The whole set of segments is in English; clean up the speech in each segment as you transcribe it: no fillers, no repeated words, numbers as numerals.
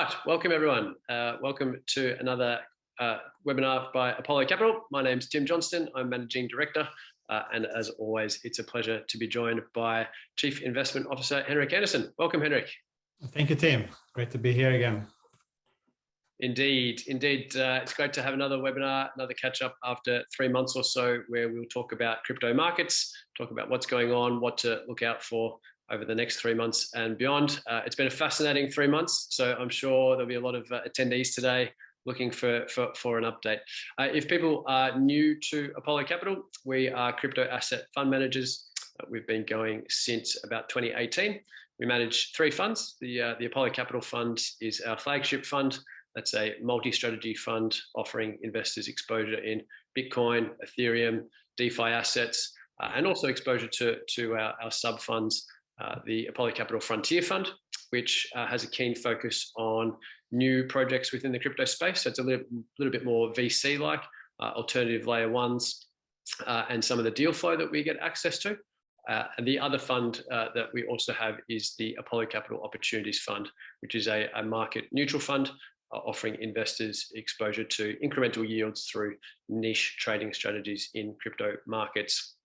right, welcome everyone. Welcome to another webinar by Apollo Capital. My name's Tim Johnston. I'm Managing Director. And as always, it's a pleasure to be joined by Chief Investment Officer Henrik Andersson. Welcome, Henrik. Thank you, Tim. Great to be here again. Indeed. It's great to have another webinar, another catch up after 3 months or so, where we'll talk about crypto markets, talk about what's going on, what to look out for over the next 3 months and beyond. It's been a fascinating 3 months, so I'm sure there'll be a lot of attendees today looking for an update. If people are new to Apollo Capital, we are crypto asset fund managers. We've been going since about 2018. We manage 3 funds. The Apollo Capital Fund is our flagship fund. That's a multi-strategy fund offering investors exposure in Bitcoin, Ethereum, DeFi assets, and also exposure to our sub-funds, the Apollo Capital Frontier Fund, which has a keen focus on new projects within the crypto space. So it's a little bit more VC-like, alternative layer ones, and some of the deal flow that we get access to. And the other fund that we also have is the Apollo Capital Opportunities Fund, which is a market neutral fund offering investors exposure to incremental yields through niche trading strategies in crypto markets.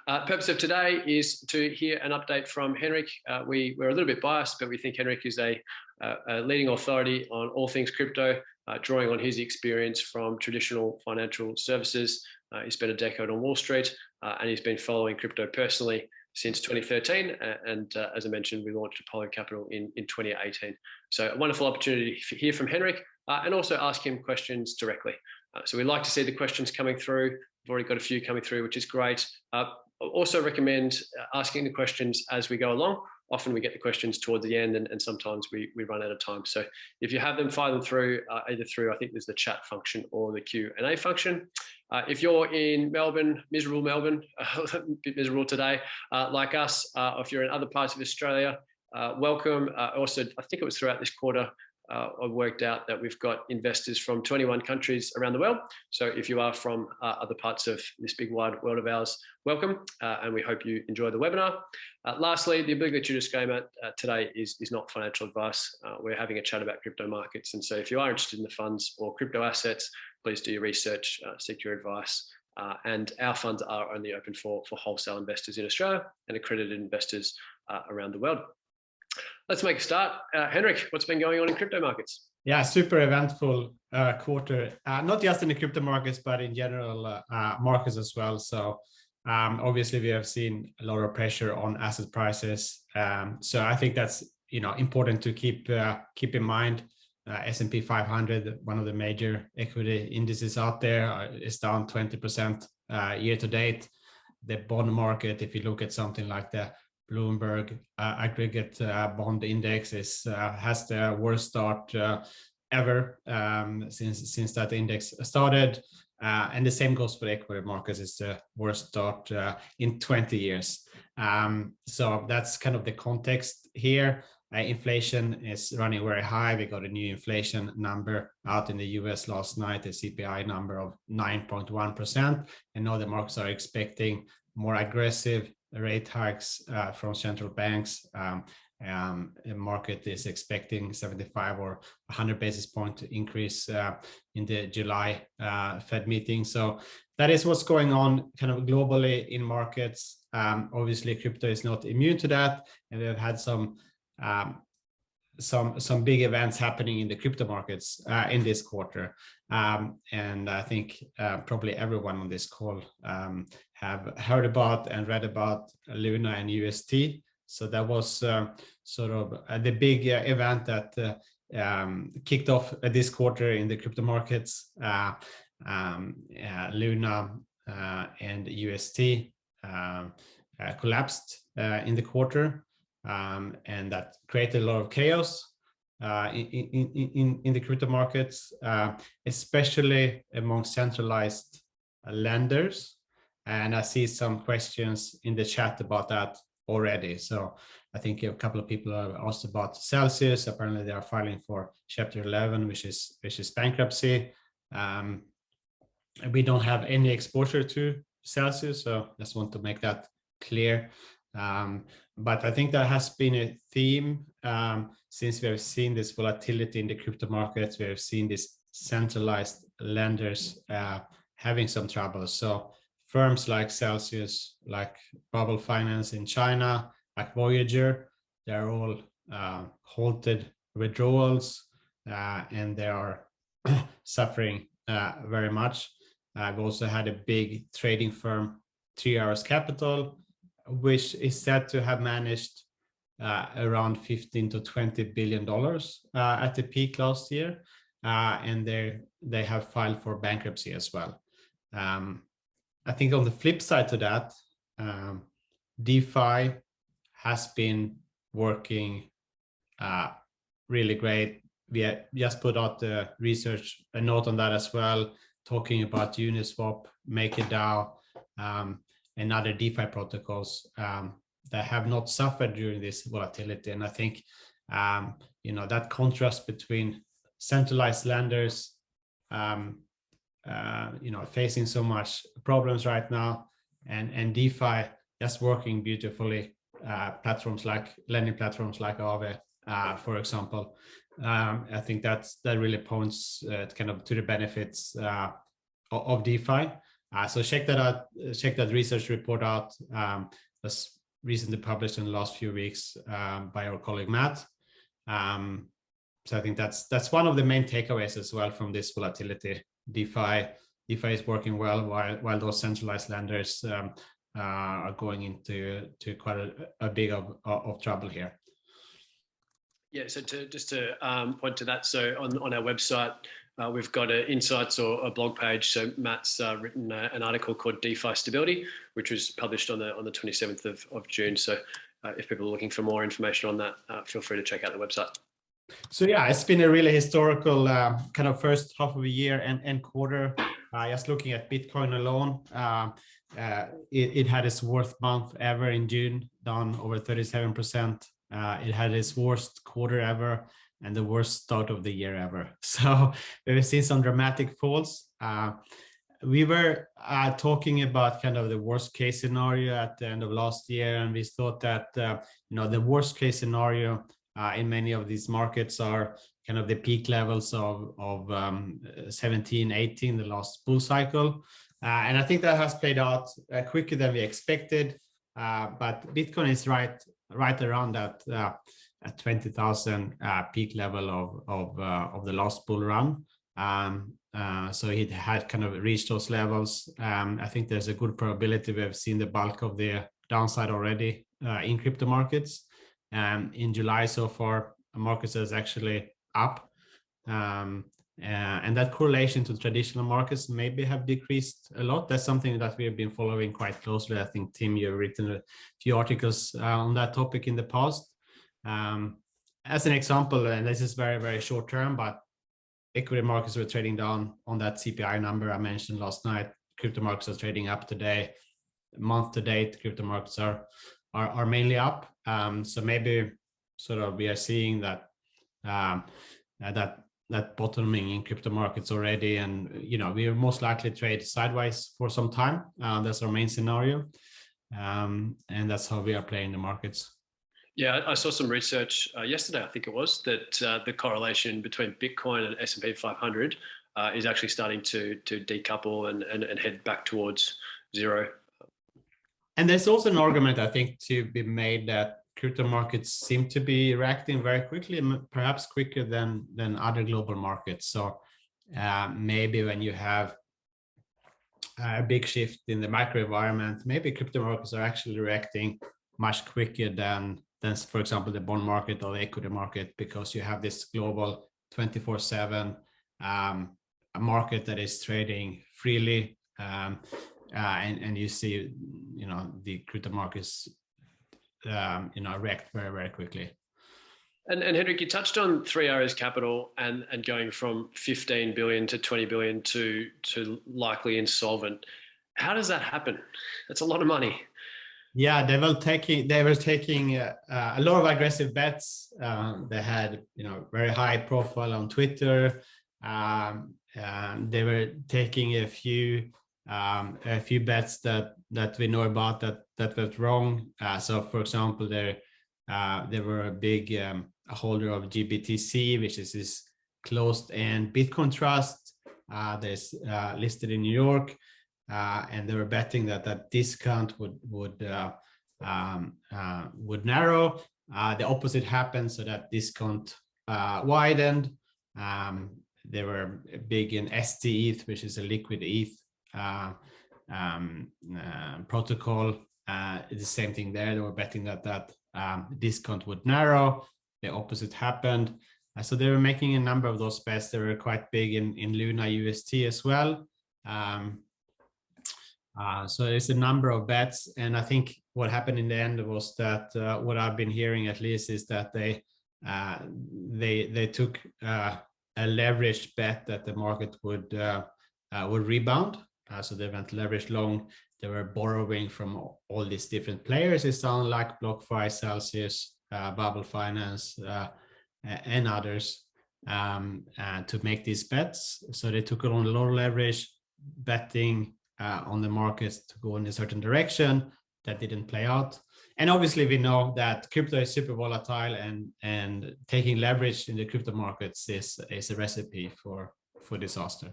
Purpose of today is to hear an update from Henrik. We're a little bit biased, but we think Henrik is a leading authority on all things crypto, drawing on his experience from traditional financial services. He spent a decade on Wall Street, and he's been following crypto personally since 2013. And as I mentioned, we launched Apollo Capital in 2018. So a wonderful opportunity to hear from Henrik and also ask him questions directly. So we like to see the questions coming through. We've already got a few coming through, which is great. Also recommend asking the questions as we go along. Often we get the questions towards the end and sometimes we run out of time. So if you have them, fire them through, either through, I think there's the chat function or the Q&A function. If you're in Melbourne, miserable Melbourne, a bit miserable today, like us, or if you're in other parts of Australia, welcome. Also, I think it was throughout this quarter, I worked out that we've got investors from 21 countries around the world. So if you are from other parts of this big wide world of ours, welcome, and we hope you enjoy the webinar. Lastly, the obligatory disclaimer today is not financial advice. We're having a chat about crypto markets. And so if you are interested in the funds or crypto assets, please do your research, seek your advice. And our funds are only open for wholesale investors in Australia and accredited investors around the world. Let's make a start. Henrik, what's been going on in crypto markets? Yeah, super eventful quarter, not just in the crypto markets, but in general markets as well. So obviously we have seen a lot of pressure on asset prices. So I think that's important to keep in mind. S&P 500, one of the major equity indices out there, is down 20% year to date. The bond market, if you look at something like the Bloomberg aggregate bond index, has the worst start ever since that index started, and the same goes for the equity markets. It's the worst start in 20 years. So that's kind of the context here. Inflation is running very high. We got a new inflation number out in the US last night, a CPI number of 9.1%, and now the markets are expecting more aggressive rate hikes from central banks. The market is expecting 75 or 100 basis point increase in the July Fed meeting. So that is what's going on kind of globally in markets. Obviously, crypto is not immune to that, and we've had some big events happening in the crypto markets in this quarter. And I think probably everyone on this call have heard about and read about Luna and UST. So that was sort of the big event that kicked off this quarter in the crypto markets. Luna and UST collapsed in the quarter, and that created a lot of chaos in the crypto markets, especially among centralized lenders. And I see some questions in the chat about that already. So I think a couple of people have asked about Celsius. Apparently they are filing for Chapter 11, which is bankruptcy. We don't have any exposure to Celsius, so just want to make that clear. But I think that has been a theme since we have seen this volatility in the crypto markets. We have seen these centralized lenders having some trouble. So firms like Celsius, like Bubble Finance in China, like Voyager, they're all halted withdrawals and they are suffering very much. I've also had a big trading firm, 3 Hours Capital, which is said to have managed around 15 to 20 billion dollars at the peak last year, and they have filed for bankruptcy as well. I think on the flip side to that, DeFi has been working really great. We just put out the research, a note on that as well, talking about Uniswap, MakerDAO, and other DeFi protocols that have not suffered during this volatility. And I think that contrast between centralized lenders facing so much problems right now, and DeFi just working beautifully. Lending platforms like Aave, for example. I think that really points kind of to the benefits of DeFi. So check that out. Check that research report out. That's recently published in the last few weeks by our colleague Matt. So I think that's one of the main takeaways as well from this volatility. DeFi is working well, while those centralized lenders are going into quite a big of trouble here. Yeah, so to point to that, so on our website, we've got an insights or a blog page. So Matt's written an article called DeFi Stability, which was published on the 27th of June. So if people are looking for more information on that, feel free to check out the website. So yeah, it's been a really historical kind of first half of a year and quarter. Just looking at Bitcoin alone, it had its worst month ever in June, down over 37%. It had its worst quarter ever and the worst start of the year ever. So we've seen some dramatic falls. We were talking about kind of the worst case scenario at the end of last year, and we thought that the worst case scenario in many of these markets are kind of the peak levels of 17, 18, the last bull cycle. And I think that has played out quicker than we expected. But Bitcoin is right around that at 20,000 peak level of the last bull run. So it had kind of reached those levels. I think there's a good probability we have seen the bulk of the downside already in crypto markets. In July so far, markets is actually up. And that correlation to traditional markets maybe have decreased a lot. That's something that we have been following quite closely. I think, Tim, you've written a few articles on that topic in the past. As an example, and this is very, very short term, but equity markets were trading down on that CPI number I mentioned last night. Crypto markets are trading up today. Month to date, crypto markets are mainly up. So maybe sort of we are seeing that bottoming in crypto markets already, and we will most likely trade sideways for some time. That's our main scenario, and that's how we are playing the markets. Yeah, I saw some research yesterday, I think it was, that the correlation between Bitcoin and S&P 500 is actually starting to decouple and head back towards zero. And there's also an argument, I think, to be made that crypto markets seem to be reacting very quickly, perhaps quicker than other global markets. So maybe when you have a big shift in the macro environment, maybe crypto markets are actually reacting much quicker than for example, the bond market or the equity market, because you have this global 24/7 a market that is trading freely, and you see, the crypto markets, react very, very quickly. And Henrik, you touched on 3 Hours Capital and going from 15 billion to 20 billion to likely insolvent. How does that happen? That's a lot of money. Yeah, they were taking a lot of aggressive bets. They had very high profile on Twitter. They were taking a few a few bets that we know about that went wrong. So, for example, they were a big holder of GBTC, which is this closed-end Bitcoin trust. That's listed in New York, and they were betting that discount would narrow. The opposite happened, so that discount widened. They were big in STETH, which is a liquid ETH protocol. The same thing there. They were betting that discount would narrow. The opposite happened. So they were making a number of those bets. They were quite big in Luna UST as well. So there's a number of bets, and I think what happened in the end was that what I've been hearing at least is that they took a leveraged bet that the market would rebound. So they went leveraged long. They were borrowing from all these different players. It sounded like BlockFi, Celsius, Bubble Finance, and others to make these bets. So they took it on low leverage, betting on the markets to go in a certain direction. That didn't play out. And obviously we know that crypto is super volatile, and taking leverage in the crypto markets is a recipe for disaster.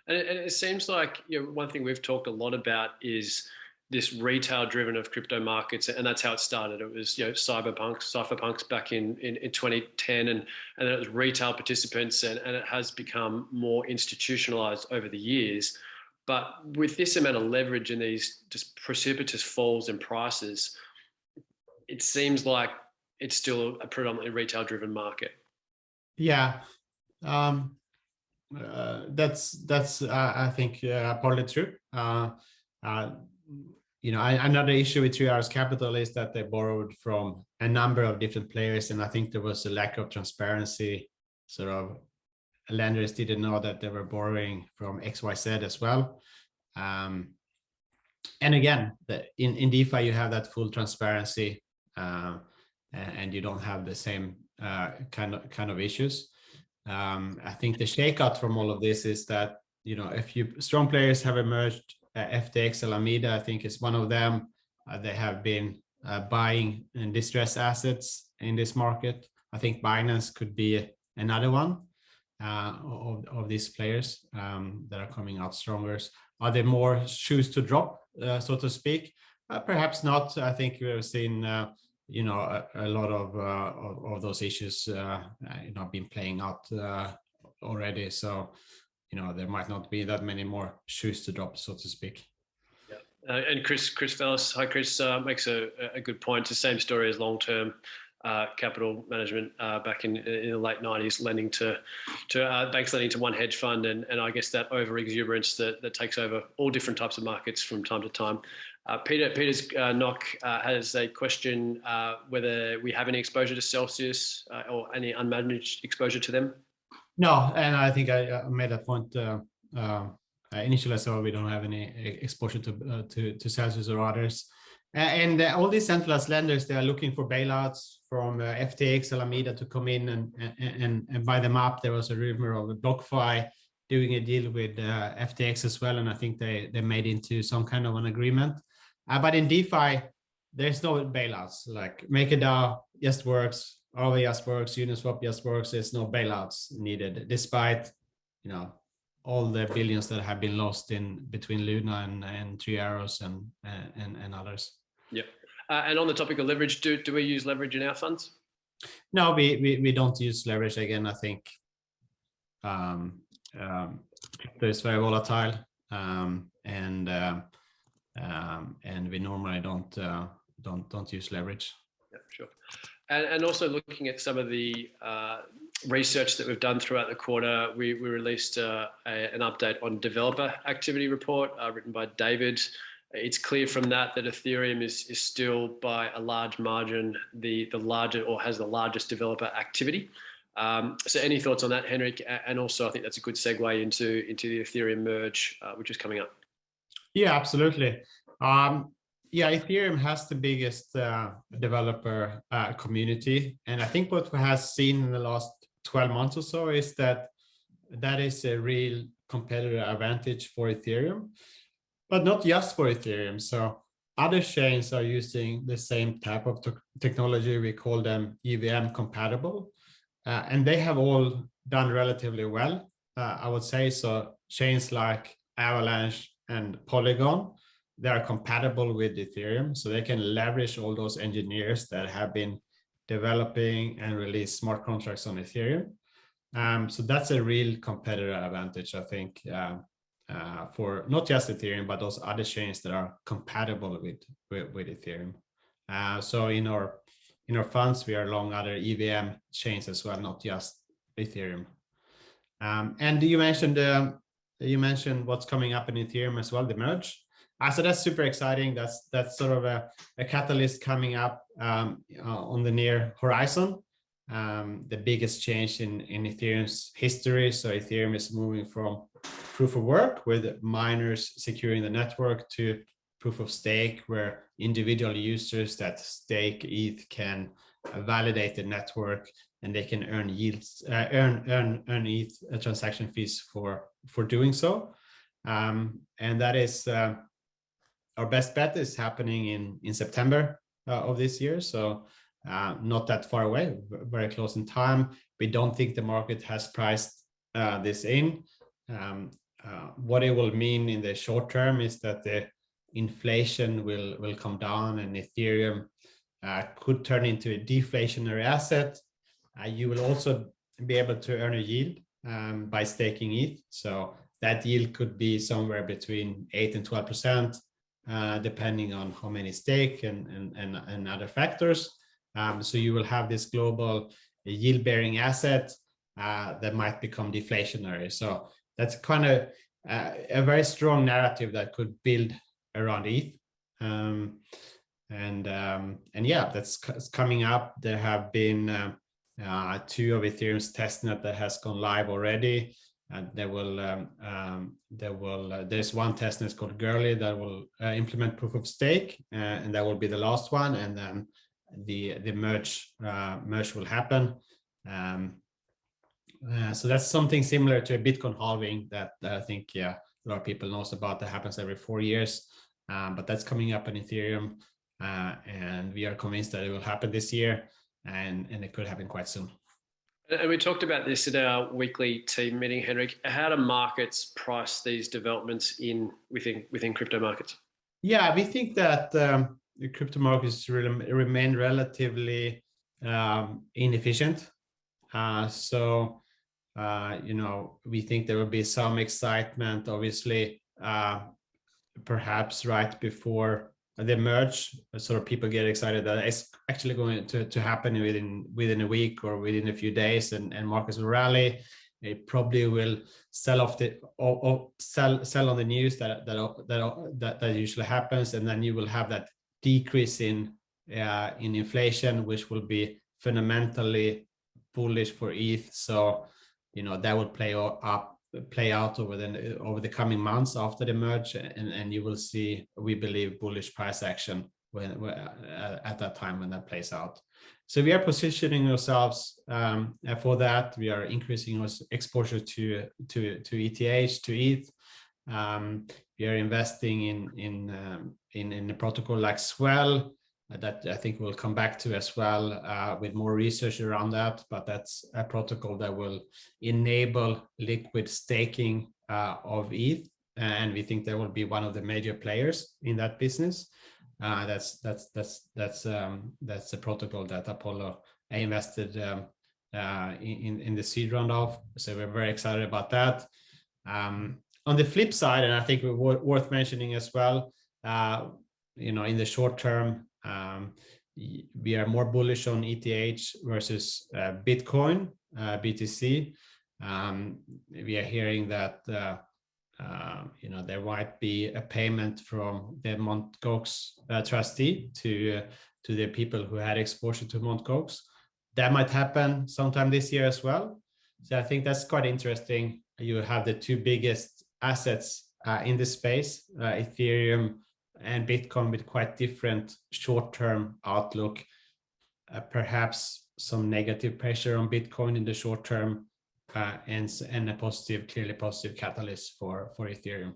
And it seems like, one thing we've talked a lot about is this retail driven of crypto markets, and that's how it started. It was cypherpunks back in 2010, and then it was retail participants, and it has become more institutionalized over the years. But with this amount of leverage and these just precipitous falls in prices, it seems like it's still a predominantly retail driven market. Yeah. That's I think partly true. Another issue with 3 Arrows Capital is that they borrowed from a number of different players, and I think there was a lack of transparency. Sort of lenders didn't know that they were borrowing from XYZ as well. And again, in DeFi you have that full transparency, and you don't have the same kind of issues. I think the shakeout from all of this is that, a few strong players have emerged. FTX, Alameda, I think, is one of them. They have been buying and distressed assets in this market. I think Binance could be another one of these players that are coming out stronger. Are there more shoes to drop, so to speak? Perhaps not. I think we've seen a lot of those issues been playing out already. So there might not be that many more shoes to drop, so to speak. Yeah. And Chris Fellis, hi Chris, makes a good point. It's the same story as long-term capital management back in the late 90s, lending to banks lending to one hedge fund, and I guess that over exuberance that takes over all different types of markets from time to time. Peter's knock has a question whether we have any exposure to Celsius or any unmanaged exposure to them. No, and I think I made that point initially, so we don't have any exposure to Celsius or others. And all these centralized lenders, they are looking for bailouts from FTX, Alameda to come in and buy them up. There was a rumor of BlockFi doing a deal with FTX as well, and I think they made into some kind of an agreement. But in DeFi, there's no bailouts. Like MakerDAO just works, Aave just works, Uniswap just works. There's no bailouts needed, despite all the billions that have been lost in between Luna and 3 Arrows and others. Yeah. And on the topic of leverage, do we use leverage in our funds? No, we don't use leverage. Again, I think it's very volatile, and we normally don't use leverage. Yeah, sure. And also looking at some of the research that we've done throughout the quarter, we released an update on developer activity report written by David. It's clear from that Ethereum is still by a large margin the larger, or has the largest developer activity. So any thoughts on that, Henrik? And also I think that's a good segue into the Ethereum Merge, which is coming up. Yeah, absolutely. Ethereum has the biggest developer community. And I think what we have seen in the last 12 months or so is that is a real competitive advantage for Ethereum. But not just for Ethereum. So other chains are using the same type of technology. We call them EVM compatible. And they have all done relatively well, I would say. So chains like Avalanche and Polygon, they are compatible with Ethereum. So they can leverage all those engineers that have been developing and release smart contracts on Ethereum. So that's a real competitive advantage, I think, for not just Ethereum, but those other chains that are compatible with Ethereum. So in our funds, we are long other EVM chains as well, not just Ethereum. And you mentioned what's coming up in Ethereum as well, the merge. So that's super exciting. That's sort of a catalyst coming up on the near horizon. The biggest change in Ethereum's history. So Ethereum is moving from proof of work, with miners securing the network, to proof of stake, where individual users that stake ETH can validate the network, and they can earn yields, earn ETH transaction fees for doing so. And that is our best bet is happening in September of this year. So not that far away, very close in time. We don't think the market has priced this in. What it will mean in the short term is that the inflation will come down, and Ethereum could turn into a deflationary asset. You will also be able to earn a yield by staking ETH. So that yield could be somewhere between 8 and 12%, depending on how many stake and other factors. So you will have this global yield-bearing asset that might become deflationary. So that's kind of a very strong narrative that could build around ETH. And yeah, that's coming up. There have been 2 of Ethereum's testnet that has gone live already. And there's one testnet called Gurley that will implement proof of stake, and that will be the last one. And then the merge will happen. So that's something similar to a Bitcoin halving that I think a lot of people knows about, that happens every 4 years. But that's coming up in Ethereum, and we are convinced that it will happen this year, and it could happen quite soon. And we talked about this at our weekly team meeting, Henrik. How do markets price these developments within crypto markets? Yeah, we think that the crypto markets remain relatively inefficient. So we think there will be some excitement, obviously, perhaps right before the merge, sort of people get excited that it's actually going to happen within a week or within a few days, and markets will rally. It probably will sell off sell on the news that usually happens, and then you will have that decrease in inflation, which will be fundamentally bullish for ETH. So that will play out over the coming months after the merge, and you will see, we believe, bullish price action when at that time when that plays out. So we are positioning ourselves for that. We are increasing our exposure to ETH, to ETH. We are investing in a protocol like Swell that I think we'll come back to as well, with more research around that. But that's a protocol that will enable liquid staking of ETH, and we think that will be one of the major players in that business. That's a protocol that Apollo invested in the seed round of. So we're very excited about that. On the flip side, and I think worth mentioning as well, in the short term, we are more bullish on ETH versus Bitcoin, BTC. We are hearing that there might be a payment from the Mt. Gox trustee to the people who had exposure to Mt. Gox. That might happen sometime this year as well. So I think that's quite interesting. You have the 2 biggest assets in the space, Ethereum and Bitcoin, with quite different short-term outlook. Perhaps some negative pressure on Bitcoin in the short term, and a clearly positive catalyst for Ethereum.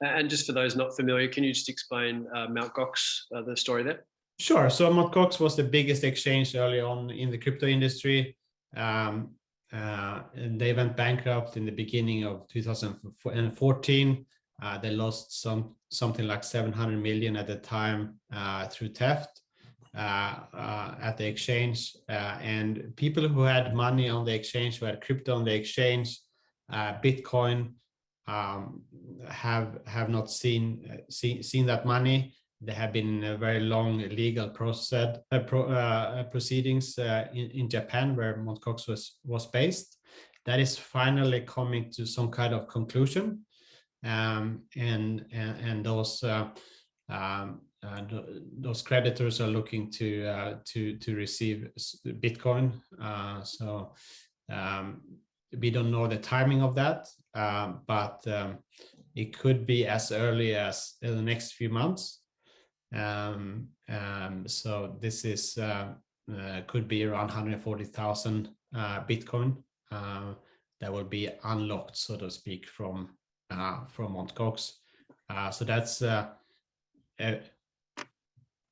And just for those not familiar, can you just explain Mt. Gox, the story there? Sure. So Mt. Gox was the biggest exchange early on in the crypto industry. And they went bankrupt in the beginning of 2014. They lost something like 700 million at the time through theft at the exchange. And people who had money on the exchange, who had crypto on the exchange, Bitcoin, have not seen that money. There have been a very long legal process proceedings in Japan, where Mt. Gox was based. That is finally coming to some kind of conclusion, and those creditors are looking to receive Bitcoin. So we don't know the timing of that, but it could be as early as in the next few months. So this is could be around 140,000 Bitcoin that will be unlocked, so to speak, from Mt. Gox. So that's $3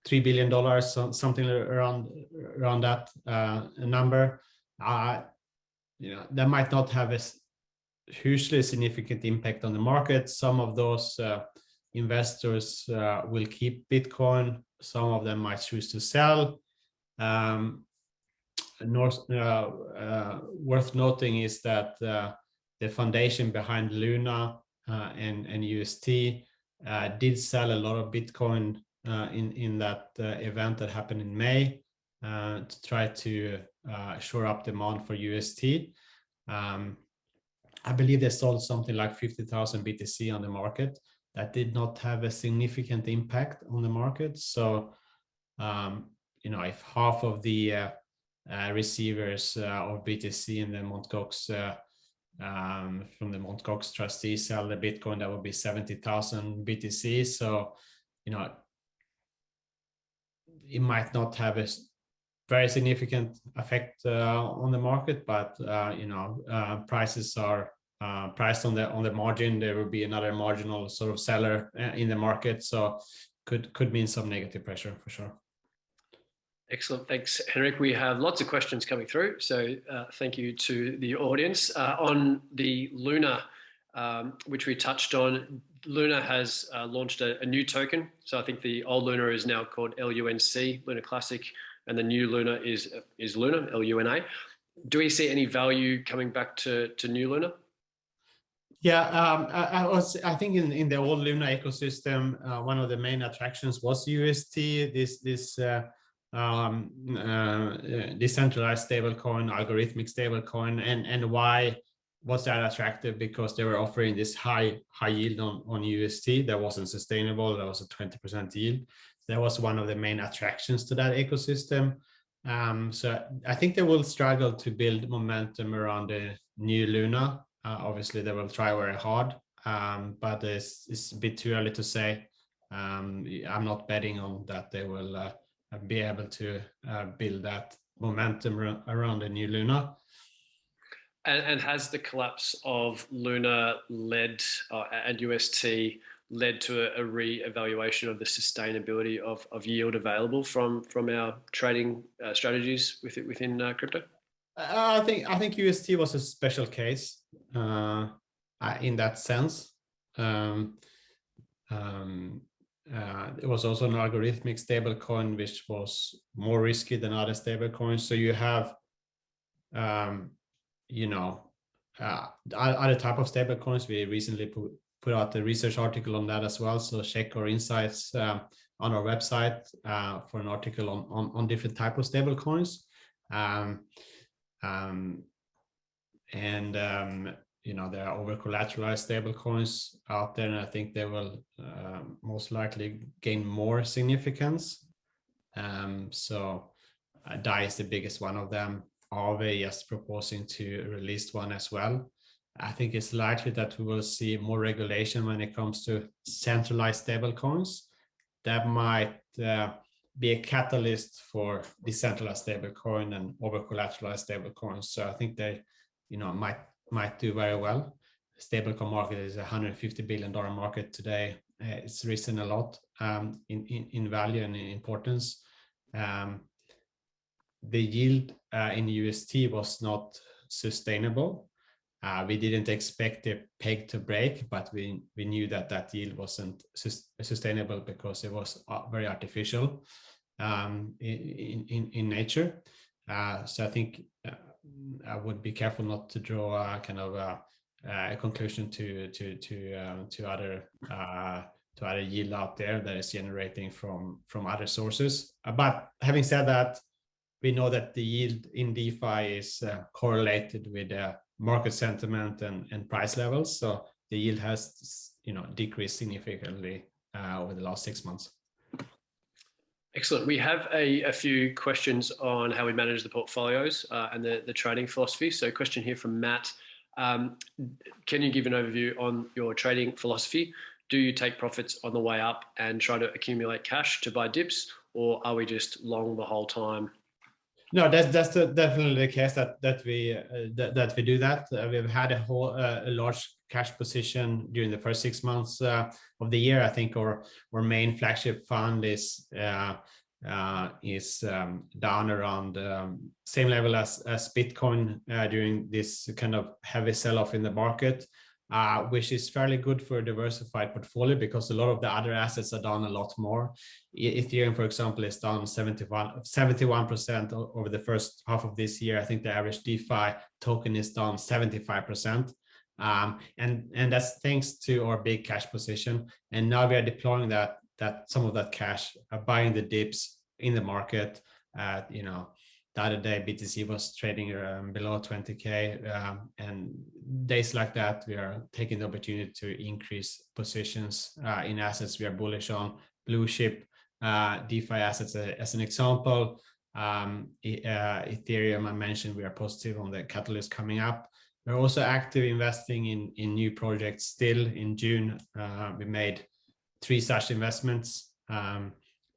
billion, something around that number. That might not have a hugely significant impact on the market. Some of those investors will keep Bitcoin. Some of them might choose to sell. Worth noting is that the foundation behind Luna and UST did sell a lot of Bitcoin in that event that happened in May to try to shore up demand for UST. I believe they sold something like 50,000 BTC on the market. That did not have a significant impact on the market. So, if half of the receivers of BTC in the Mt. Gox from the Mt. Gox trustees sell the Bitcoin, that would be 70,000 BTC. So, it might not have a very significant effect on the market, but prices are priced on the margin. There will be another marginal sort of seller in the market, so could mean some negative pressure for sure. Excellent, thanks, Henrik. We have lots of questions coming through, so thank you to the audience. On the Luna, which we touched on, Luna has launched a new token. So I think the old Luna is now called LUNC, Luna Classic, and the new Luna is Luna, LUNA. Do we see any value coming back to new Luna? Yeah, I think in the old Luna ecosystem, one of the main attractions was UST, this decentralized stablecoin, algorithmic stablecoin, and why was that attractive? Because they were offering this high yield on UST that wasn't sustainable. That was a 20% yield. That was one of the main attractions to that ecosystem. So I think they will struggle to build momentum around the new Luna. Obviously, they will try very hard, but it's a bit too early to say. I'm not betting on that they will be able to build that momentum around the new Luna. And has the collapse of Luna led and UST led to a re-evaluation of the sustainability of yield available from our trading strategies within crypto? I think UST was a special case in that sense. It was also an algorithmic stablecoin, which was more risky than other stablecoins. So you have, other type of stablecoins. We recently put out a research article on that as well. So check our insights on our website for an article on different type of stablecoins. There are over-collateralized stablecoins out there, and I think they will most likely gain more significance. So DAI is the biggest one of them. Aave is proposing to release one as well. I think it's likely that we will see more regulation when it comes to centralized stablecoins. That might be a catalyst for decentralized stablecoin and over-collateralized stablecoins. So I think they, might do very well. stablecoin market is a $150 billion market today. It's risen a lot in value and in importance. The yield in UST was not sustainable. We didn't expect the peg to break, but we knew that yield wasn't sustainable because it was very artificial in nature. So I think I would be careful not to draw kind of a conclusion to other yield out there that is generating from other sources. But having said that, we know that the yield in DeFi is correlated with market sentiment and price levels. So the yield has, decreased significantly over the last 6 months. Excellent. We have a few questions on how we manage the portfolios and the trading philosophy. So, question here from Matt: can you give an overview on your trading philosophy? Do you take profits on the way up and try to accumulate cash to buy dips, or are we just long the whole time? No, that's definitely the case that we do that. We've had a large cash position during the first 6 months of the year. I think our main flagship fund is down around same level as Bitcoin during this kind of heavy sell-off in the market, which is fairly good for a diversified portfolio because a lot of the other assets are down a lot more. Ethereum, for example, is down 71% over the first half of this year. I think the average DeFi token is down 75%. And that's thanks to our big cash position. And now we are deploying that some of that cash, buying the dips in the market. The other day, BTC was trading below 20K, and days like that, we are taking the opportunity to increase positions in assets we are bullish on. Blue chip DeFi assets, as an example. Ethereum, I mentioned, we are positive on the catalyst coming up. We're also active investing in new projects. Still in June, we made 3 such investments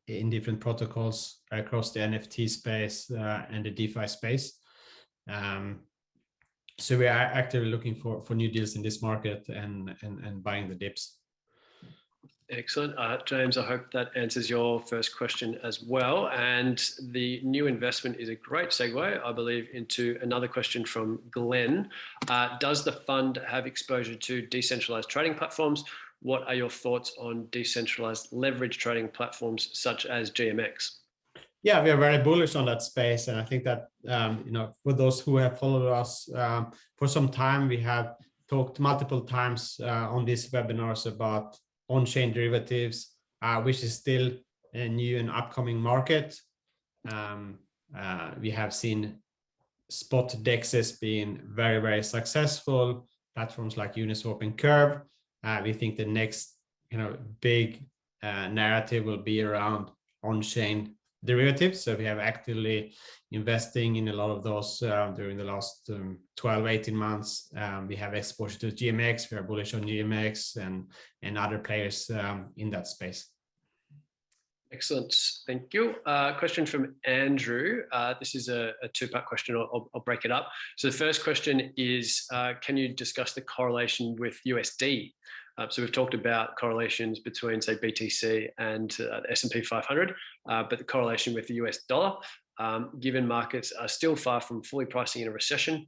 in different protocols across the NFT space and the DeFi space. So we are actively looking for new deals in this market and buying the dips. Excellent. James, I hope that answers your first question as well. And the new investment is a great segue, I believe, into another question from Glenn. Does the fund have exposure to decentralized trading platforms? What are your thoughts on decentralized leverage trading platforms such as GMX? Yeah, we are very bullish on that space. And I think that, for those who have followed us for some time, we have talked multiple times on these webinars about on-chain derivatives, which is still a new and upcoming market. We have seen spot dexes being very, very successful, platforms like Uniswap and Curve. We think the next big narrative will be around on-chain derivatives. So we have actively investing in a lot of those during the last 12-18 months. We have exposure to GMX. We are bullish on GMX and other players in that space. Excellent. Thank you. Question from Andrew. This is a 2-part question. I'll break it up. So the first question is, can you discuss the correlation with USD? So we've talked about correlations between, say, BTC and the S&P 500, but the correlation with the US dollar, given markets are still far from fully pricing in a recession,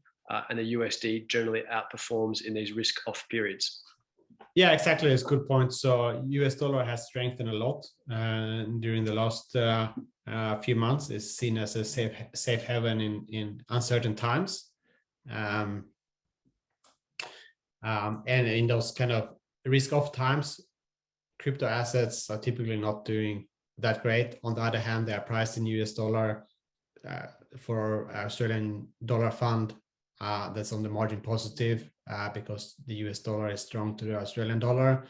and the USD generally outperforms in these risk-off periods. Yeah, exactly. It's a good point. So US dollar has strengthened a lot during the last few months. It's seen as a safe haven in uncertain times. And in those kind of risk-off times, crypto assets are typically not doing that great. On the other hand, they are priced in US dollar. For Australian dollar fund, that's on the margin positive because the US dollar is strong to the Australian dollar.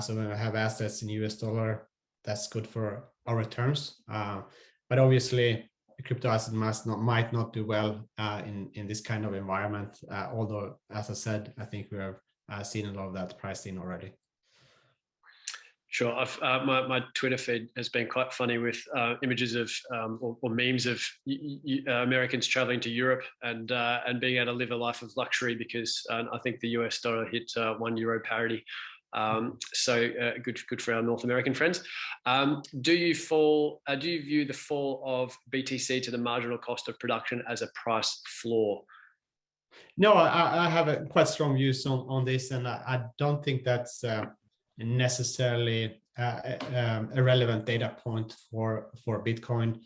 So when we have assets in US dollar, that's good for our returns. But obviously, the crypto asset might not do well in this kind of environment. Although, as I said, I think we have seen a lot of that priced in already. Sure. My Twitter feed has been quite funny with images of or memes of Americans traveling to Europe and being able to live a life of luxury because I think the US dollar hit €1 parity. So good for our North American friends. Do you view the fall of BTC to the marginal cost of production as a price floor? No, I have a quite strong views on this, and I don't think that's necessarily a relevant data point for Bitcoin.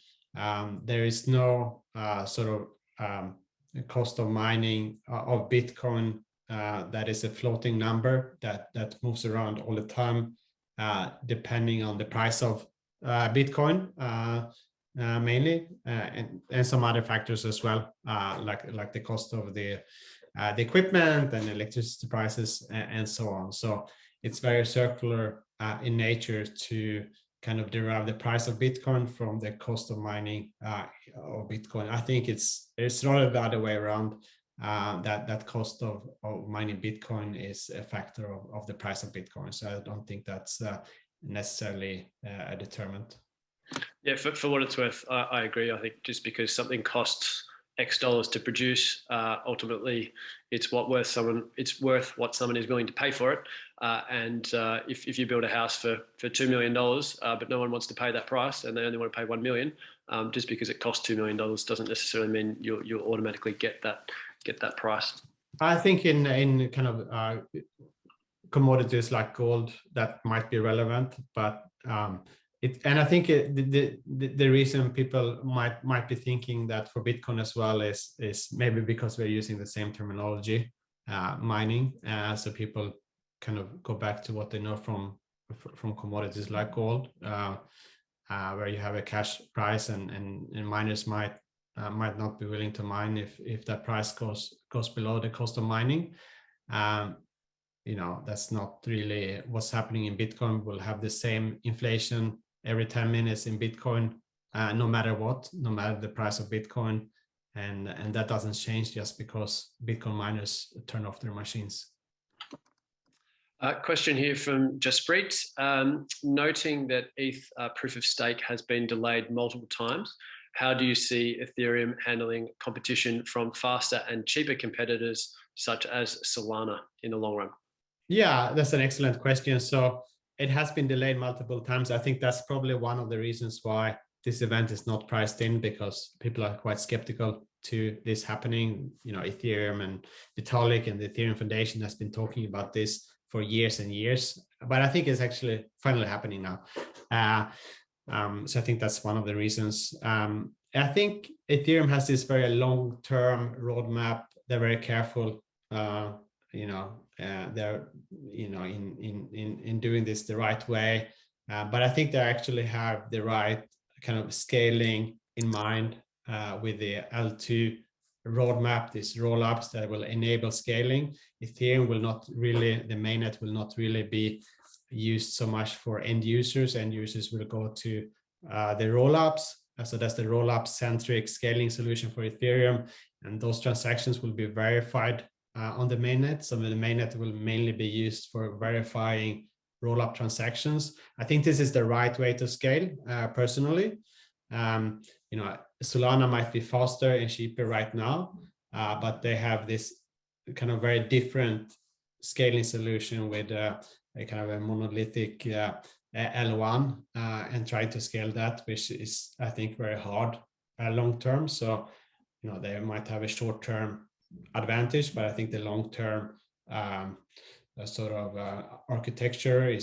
There is no sort of cost of mining of Bitcoin that is a floating number that moves around all the time, depending on the price of Bitcoin mainly, and some other factors as well, like the cost of the equipment and electricity prices and so on. So it's very circular in nature to kind of derive the price of Bitcoin from the cost of mining of Bitcoin. I think it's rather the other way around. That cost of mining Bitcoin is a factor of the price of Bitcoin. So I don't think that's necessarily a determinant. Yeah, for what it's worth, I agree. I think just because something costs X dollars to produce, ultimately it's worth what someone is willing to pay for it. And if you build a house for $2 million, but no one wants to pay that price and they only want to pay $1 million, just because it costs $2 million doesn't necessarily mean you'll automatically get that price. I think in kind of commodities like gold, that might be relevant, but and I think the reason people might be thinking that for Bitcoin as well is maybe because we're using the same terminology, mining. So people kind of go back to what they know from commodities like gold, where you have a cash price, and miners might not be willing to mine if that price goes below the cost of mining. That's not really what's happening in Bitcoin. We'll have the same inflation every 10 minutes in Bitcoin, no matter the price of Bitcoin. And that doesn't change just because Bitcoin miners turn off their machines. Question here from Jasprit. Noting that ETH proof of stake has been delayed multiple times, how do you see Ethereum handling competition from faster and cheaper competitors such as Solana in the long run? Yeah, that's an excellent question. So it has been delayed multiple times. I think that's probably one of the reasons why this event is not priced in, because people are quite skeptical to this happening. Ethereum and Vitalik and the Ethereum Foundation has been talking about this for years and years, but I think it's actually finally happening now. So I think that's one of the reasons. I think Ethereum has this very long-term roadmap. They're very careful. They're in doing this the right way, but I think they actually have the right kind of scaling in mind with the L2 roadmap, these roll-ups that will enable scaling. Ethereum will not really, the mainnet will not really be used so much for end users. End users will go to the roll-ups. So that's the roll-up centric scaling solution for Ethereum, and those transactions will be verified on the mainnet. So the mainnet will mainly be used for verifying roll-up transactions. I think this is the right way to scale, personally. Solana might be faster and cheaper right now, but they have this kind of very different scaling solution with a kind of a monolithic L1 and try to scale that, which is, I think, very hard long term. So they might have a short term advantage, but I think the long term sort of architecture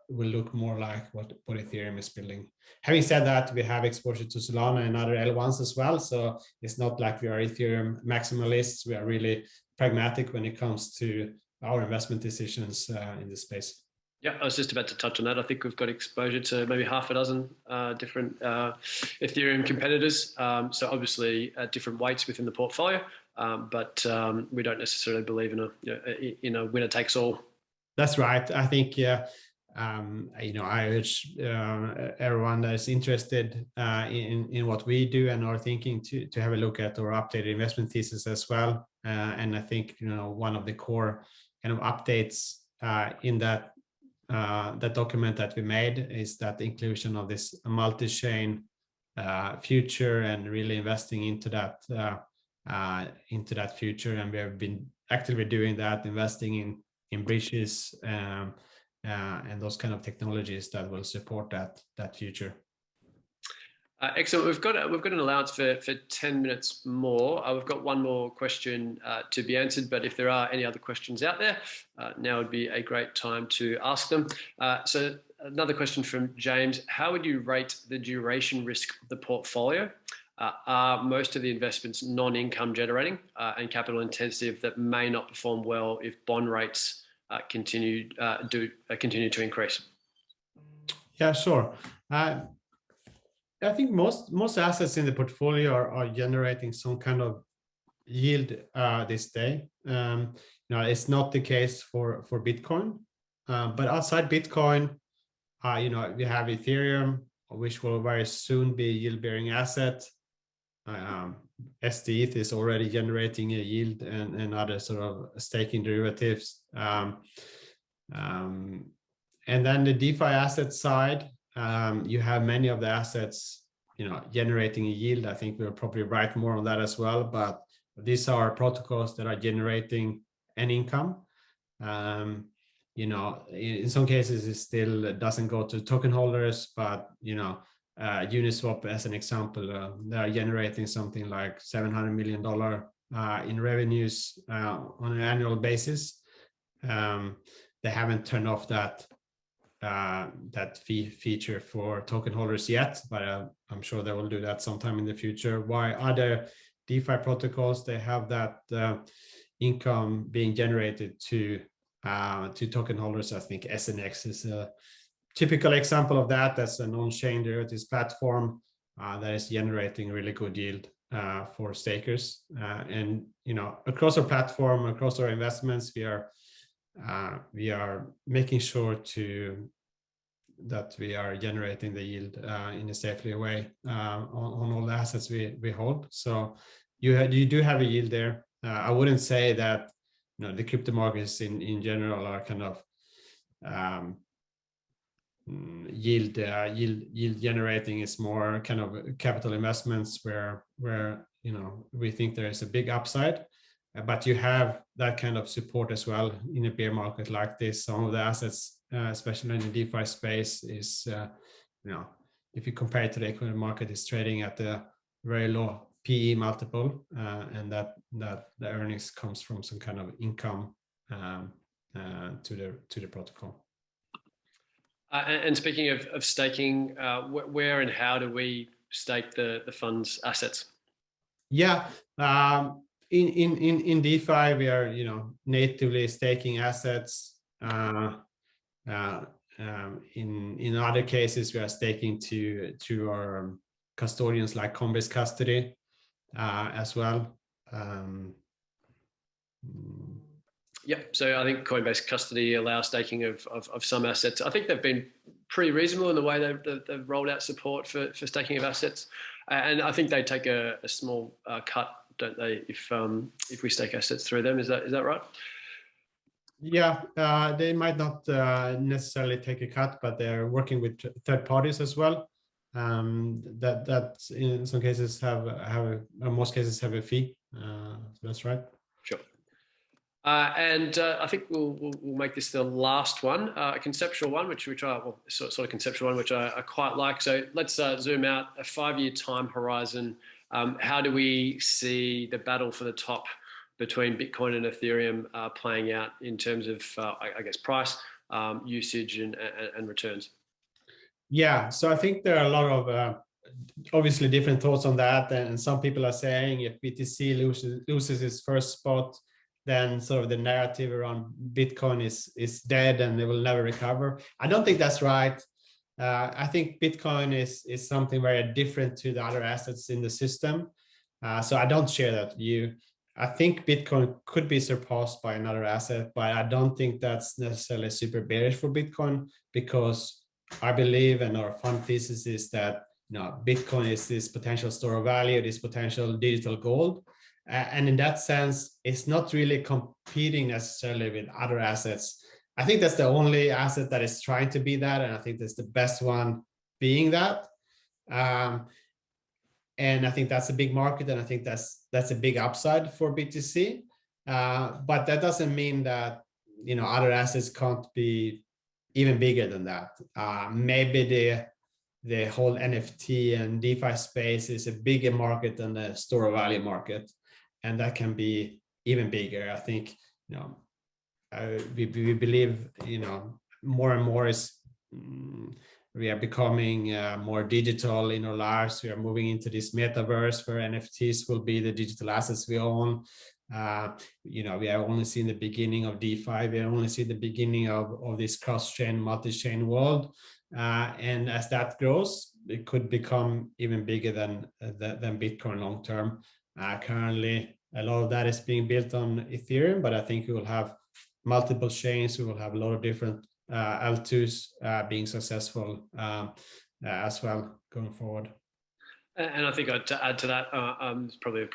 will look more like what Ethereum is building. Having said that, we have exposure to Solana and other L1s as well, so it's not like we are Ethereum maximalists. We are really pragmatic when it comes to our investment decisions in this space. Yeah, I was just about to touch on that. I think we've got exposure to maybe half a dozen different Ethereum competitors. So obviously different weights within the portfolio, but we don't necessarily believe in a winner takes all. That's right. I think I urge everyone that is interested in what we do and are thinking to have a look at our updated investment thesis as well. And I think one of the core kind of updates in that that document that we made is that inclusion of this multi-chain future and really investing into that future. And we have been actively doing that, investing in bridges and those kind of technologies that will support that future. Excellent. We've got an allowance for 10 minutes more. We've got one more question to be answered, but if there are any other questions out there, now would be a great time to ask them. So another question from James: how would you rate the duration risk of the portfolio? Are most of the investments non-income generating and capital intensive that may not perform well if bond rates continue to increase? Yeah, sure. I think most assets in the portfolio are generating some kind of yield this day. It's not the case for Bitcoin, but outside Bitcoin, we have Ethereum, which will very soon be a yield-bearing asset. STETH is already generating a yield, and other sort of staking derivatives. And then the DeFi asset side, you have many of the assets, generating a yield. I think we'll probably write more on that as well, but these are protocols that are generating an income. In some cases it still doesn't go to token holders, but Uniswap as an example, they are generating something like $700 million in revenues on an annual basis. They haven't turned off that fee feature for token holders yet, but I'm sure they will do that sometime in the future. While other DeFi protocols, they have that income being generated to token holders. I think SNX is a typical example of that. That's an on-chain derivatives platform that is generating really good yield for stakers. And across our platform, across our investments, we are making sure that we are generating the yield in a safely way on all the assets we hold. So you do have a yield there. I wouldn't say that the crypto markets in general are kind of yield generating. Is more kind of capital investments where we think there is a big upside. But you have that kind of support as well in a bear market like this. Some of the assets, especially in the DeFi space, is, if you compare it to the equity market, is trading at a very low PE multiple, and that the earnings comes from some kind of income to the protocol. And speaking of staking, where and how do we stake the fund's assets? Yeah. In DeFi, we are natively staking assets. In other cases, we are staking to our custodians like Coinbase Custody as well. Yep. So I think Coinbase Custody allows staking of some assets. I think they've been pretty reasonable in the way they've rolled out support for staking of assets, and I think they take a small cut, don't they, if we stake assets through them? Is that right? Yeah, they might not necessarily take a cut, but they're working with third parties as well. That in some cases most cases have a fee. So that's right. Sure. And I think we'll make this the last one, a conceptual one, which we try. Well, sort of conceptual one, which I quite like. So let's zoom out a 5-year time horizon. How do we see the battle for the top between Bitcoin and Ethereum playing out in terms of, I guess, price, usage, and returns? Yeah, so I think there are a lot of obviously different thoughts on that, and some people are saying if BTC loses its first spot, then sort of the narrative around Bitcoin is dead and it will never recover. I don't think that's right. I think Bitcoin is something very different to the other assets in the system. So I don't share that view. I think Bitcoin could be surpassed by another asset, but I don't think that's necessarily super bearish for Bitcoin, because I believe, and our fund thesis is that Bitcoin is this potential store of value, this potential digital gold. And in that sense, it's not really competing necessarily with other assets. I think that's the only asset that is trying to be that, and I think that's the best one being that. And I think that's a big market, and I think that's a big upside for BTC. But that doesn't mean that other assets can't be even bigger than that. Maybe the whole NFT and DeFi space is a bigger market than the store of value market, and that can be even bigger. I think we believe more and more is we are becoming more digital in our lives. We are moving into this metaverse where NFTs will be the digital assets we own. We have only seen the beginning of DeFi. We have only seen the beginning of this cross-chain, multi-chain world. And as that grows, it could become even bigger than Bitcoin long term. Currently, a lot of that is being built on Ethereum, but I think we will have multiple chains. We will have a lot of different L2s being successful as well going forward. And I think to add to that, it's probably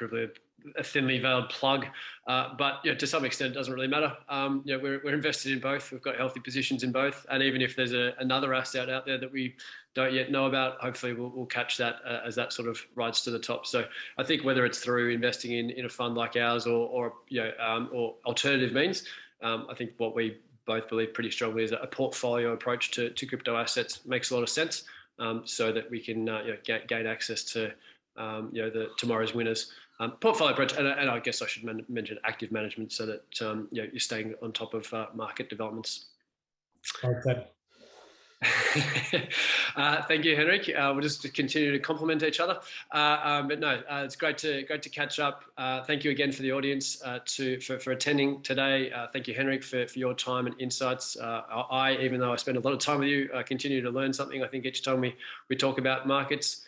a thinly veiled plug, but to some extent, it doesn't really matter. We're invested in both. We've got healthy positions in both, and even if there's another asset out there that we don't yet know about, hopefully we'll catch that as that sort of rides to the top. So I think whether it's through investing in a fund like ours or alternative means, I think what we both believe pretty strongly is a portfolio approach to crypto assets makes a lot of sense, so that we can gain access to the tomorrow's winners. Portfolio approach, and I guess I should mention active management, so that you're staying on top of market developments. Okay. Thank you, Henrik. We'll just continue to complement each other. But no, it's great to catch up. Thank you again for the audience for attending today. Thank you, Henrik, for your time and insights. Even though I spend a lot of time with you, I continue to learn something. I think each time we talk about markets.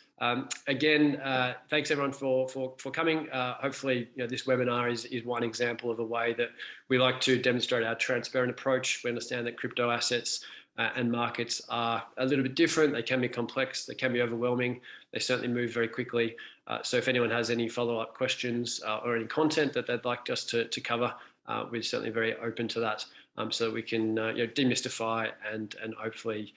Again, thanks everyone for coming. Hopefully, this webinar is one example of a way that we like to demonstrate our transparent approach. We understand that crypto assets and markets are a little bit different. They can be complex. They can be overwhelming. They certainly move very quickly. So if anyone has any follow-up questions or any content that they'd like us to cover, we're certainly very open to that, so that we can demystify and hopefully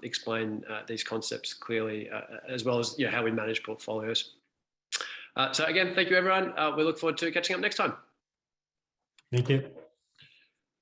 explain these concepts clearly, as well as how we manage portfolios. So again, thank you everyone. We look forward to catching up next time. Thank you.